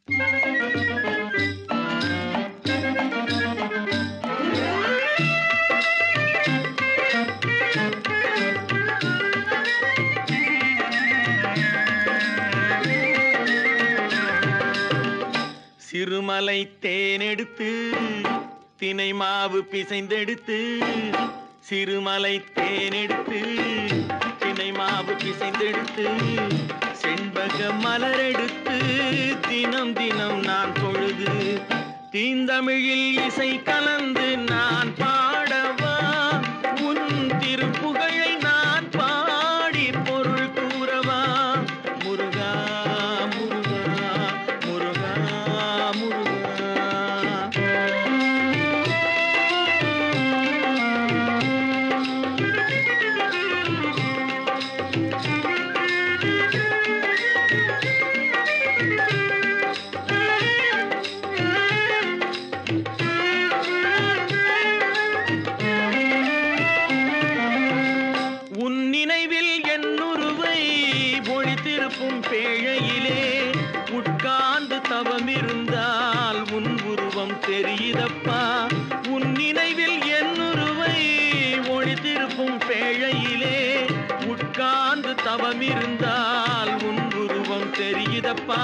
சிறுமலை தேனெடுத்து தினை மாவு பிசைந்தெடுத்து, சிறுமலை தேனெடுத்து தினை மாவு பிசைந்தெடுத்து, செண்பக மலரெடுத்து தினம் தினம் நான் பொழுது, தீந்தமிழில் இசை கலந்து நான் பாடவா, உன் திருப்புகழை நான் பாடி பொருள் கூறவா. முருகா முருகா முருகா முருகா. உன் நினைவில் என்னுருவை ஒளித்திருப்பும் பேழையிலே உட்கார்ந்து தவம் இருந்தால் உன் உருவம் தெரியுதப்பா. உன் நினைவில் என்னுருவை ஒளித்திருப்பும் பேழையிலே உட்கார்ந்து தவம் இருந்தால் உன் உருவம் தெரியுதப்பா.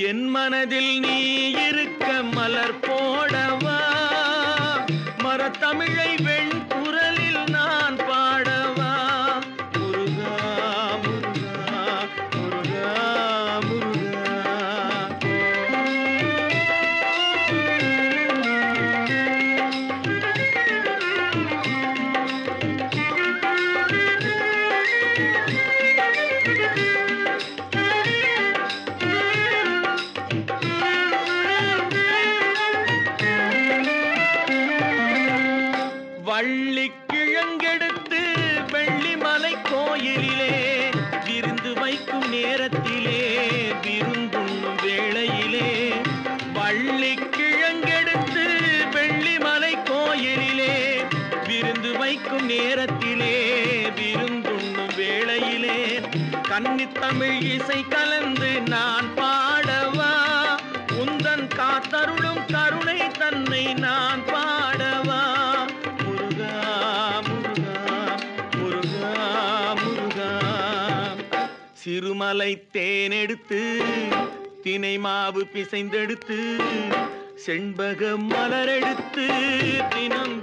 என் மனதில் நீ இருக்க மலர் போடவா, மரத்தமிழை வெண்குரலில் நான் பாடவா. முருகா முருகா முருகா முருகா. வள்ளி கிழங்கெடுத்து வெள்ளிமலை கோயிலிலே விருந்து வைக்கும் நேரத்திலே விருந்துண்ணும் வேளையிலே, வள்ளி கிழங்கெடுத்து வெள்ளிமலை கோயிலிலே விருந்து வைக்கும் நேரத்திலே விருந்துண்ணும் வேளையிலே, கன்னித்தமிழ் இசை கலந்து நான் பாடவா, உந்தன் காத்தருளும் கருணை தன்னை நான் பாடவா. முருகா முருகா முருகா முருகா. சிறுமலை தேனெடுத்து தினை மாவு பிசைந்தெடுத்து, செண்பக மலரெடுத்து தினம்